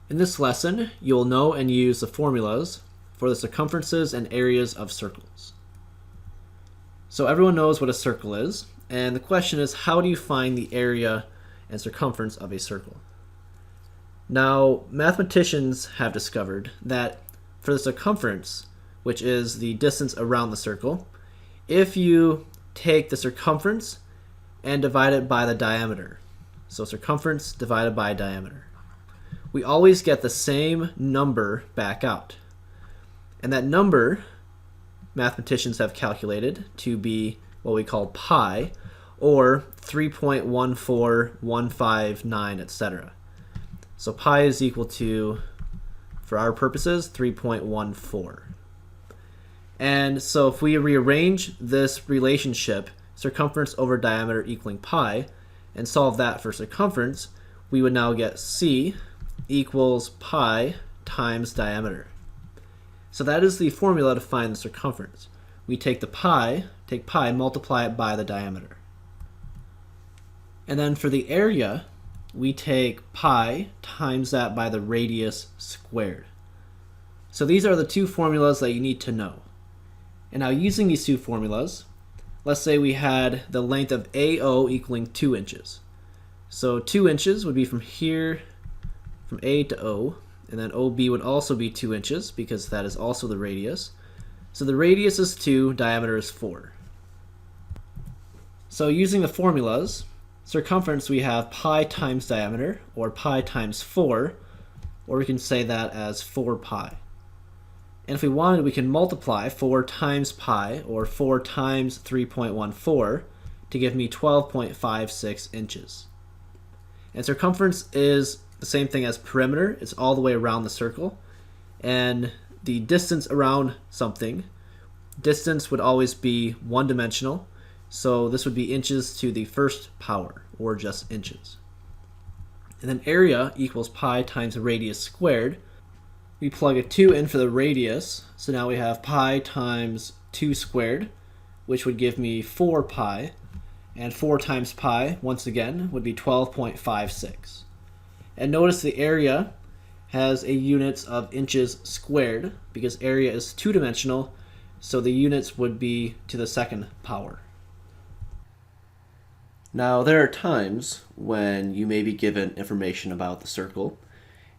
In this lesson, you'll know and use the formulas for the circumferences and areas of circles. So everyone knows what a circle is, and the question is, how do you find the area and circumference of a circle? Now, mathematicians have discovered that for the circumference, which is the distance around the circle, if you take the circumference and divide it by the diameter, so circumference divided by diameter, we always get the same number back out. And that number, mathematicians have calculated to be what we call pi, or 3.14159, etc. So pi is equal to, for our purposes, 3.14. And so if we rearrange this relationship, circumference over diameter equaling pi, and solve that for circumference, we would now get c equals pi times diameter. So that is the formula to find the circumference. We take pi, multiply it by the diameter. And then for the area, we take pi times that by the radius squared. So these are the two formulas that you need to know. And now using these two formulas, let's say we had the length of AO equaling 2 inches. So 2 inches would be from here, from A to O, and then OB would also be 2 inches because that is also the radius. So the radius is 2, diameter is 4. So using the formulas, circumference we have pi times diameter, or pi times 4, or we can say that as 4 pi. And if we wanted, we can multiply 4 times pi, or 4 times 3.14, to give me 12.56 inches. And circumference is the same thing as perimeter. It's all the way around the circle. And the distance around something, distance would always be one-dimensional. So this would be inches to the first power, or just inches. And then area equals pi times the radius squared. We plug a 2 in for the radius, so now we have pi times 2 squared, which would give me 4 pi. And 4 times pi, once again, would be 12.56. And notice the area has a units of inches squared, because area is two-dimensional, so the units would be to the second power. Now, there are times when you may be given information about the circle,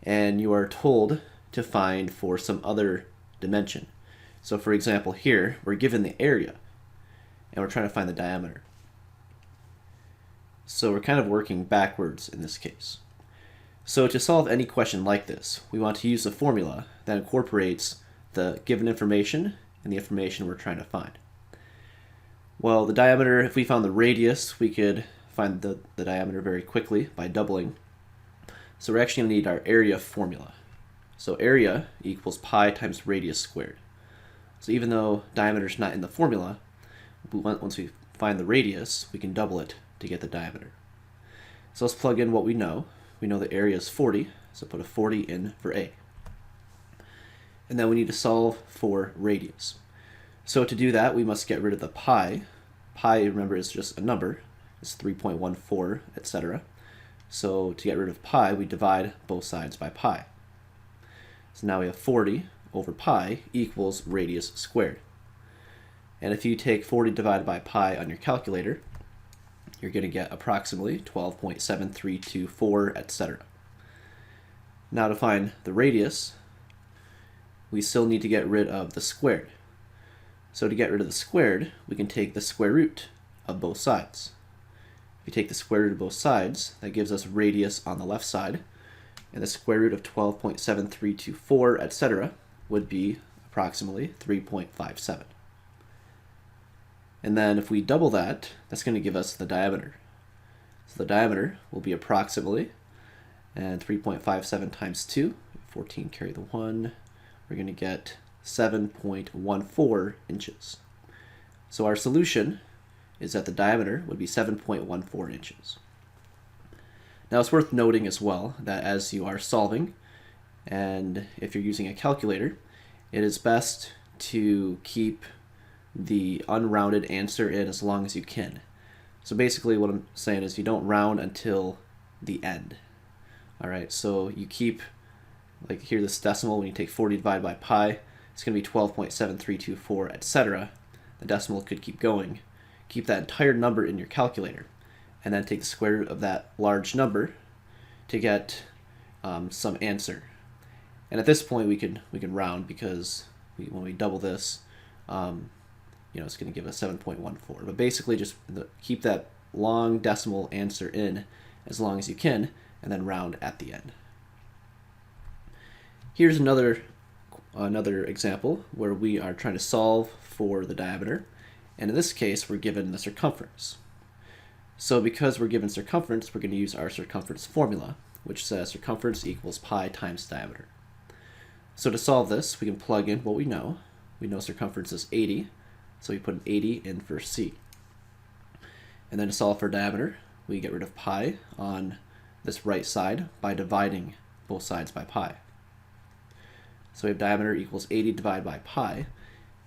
and you are told to find for some other dimension. So for example, here, we're given the area, and we're trying to find the diameter. So we're kind of working backwards in this case. So to solve any question like this, we want to use a formula that incorporates the given information and the information we're trying to find. Well, the diameter, if we found the radius, we could find the diameter very quickly by doubling. So we're actually going to need our area formula. So area equals pi times radius squared. So even though diameter is not in the formula, once we find the radius, we can double it to get the diameter. So let's plug in what we know. We know the area is 40, so put a 40 in for A. And then we need to solve for radius. So to do that, we must get rid of the pi. Pi, remember, is just a number. It's 3.14, etc. So to get rid of pi, we divide both sides by pi. So now we have 40 over pi equals radius squared. And if you take 40 divided by pi on your calculator, you're going to get approximately 12.7324, etc. Now to find the radius, we still need to get rid of the squared. So to get rid of the squared, we can take the square root of both sides. If you take the square root of both sides, that gives us radius on the left side, and the square root of 12.7324, etc. would be approximately 3.57. And then if we double that, that's going to give us the diameter. So the diameter will be approximately, and 3.57 times 2, 14 carry the 1, we're going to get 7.14 inches. So our solution is that the diameter would be 7.14 inches. Now it's worth noting as well that as you are solving, and if you're using a calculator, it is best to keep the unrounded answer in as long as you can. So basically what I'm saying is you don't round until the end. All right, so you keep like here this decimal, when you take 40 divided by pi, it's going to be 12.7324, etc. The decimal could keep going. Keep that entire number in your calculator, and then take the square root of that large number to get some answer. And at this point, we can round, because when we double this, it's going to give us 7.14. But basically, just keep that long decimal answer in as long as you can, and then round at the end. Here's another example where we are trying to solve for the diameter, and in this case, we're given the circumference. So because we're given circumference, we're going to use our circumference formula, which says circumference equals pi times diameter. So to solve this, we can plug in what we know. We know circumference is 80, so we put an 80 in for c. And then to solve for diameter, we get rid of pi on this right side by dividing both sides by pi. So we have diameter equals 80 divided by pi.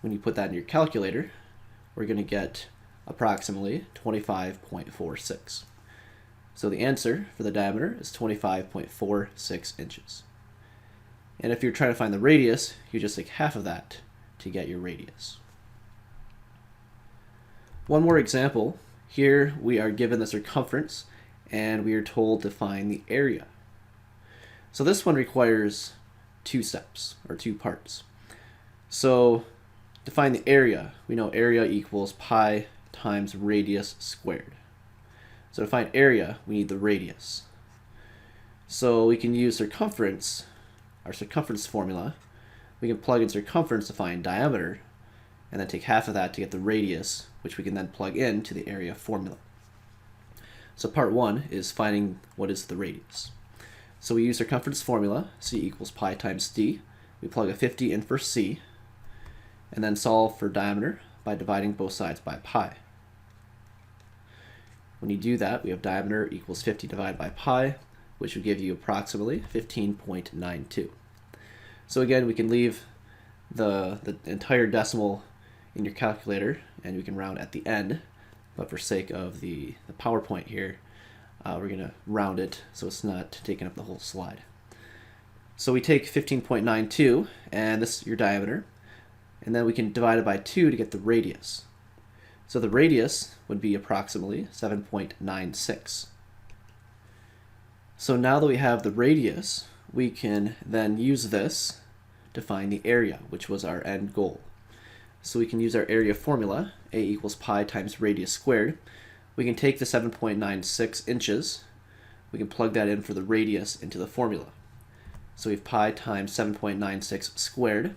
When you put that in your calculator, we're going to get approximately 25.46. So the answer for the diameter is 25.46 inches. And if you're trying to find the radius, you just take half of that to get your radius. One more example. Here we are given the circumference, and we are told to find the area. So this one requires two steps, or two parts. So to find the area, we know area equals pi times radius squared. So to find area, we need the radius. So we can use circumference, our circumference formula. We can plug in circumference to find diameter, and then take half of that to get the radius, which we can then plug into the area formula. So part one is finding what is the radius. So we use circumference formula, c equals pi times d. We plug a 50 in for c, and then solve for diameter by dividing both sides by pi. When you do that, we have diameter equals 50 divided by pi, which would give you approximately 15.92. So again, we can leave the entire decimal in your calculator, and we can round at the end, but for sake of the PowerPoint here, we're going to round it so it's not taking up the whole slide. So we take 15.92, and this is your diameter, and then we can divide it by 2 to get the radius. So the radius would be approximately 7.96. So now that we have the radius, we can then use this to find the area, which was our end goal. So we can use our area formula, a equals pi times radius squared. We can take the 7.96 inches, we can plug that in for the radius into the formula. So we have pi times 7.96 squared.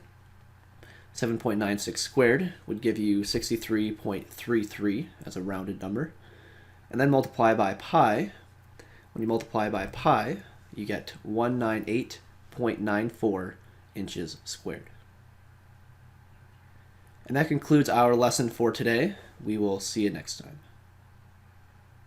7.96 squared would give you 63.33 as a rounded number. And then multiply by pi. When you multiply by pi, you get 198.94 inches squared. And that concludes our lesson for today. We will see you next time.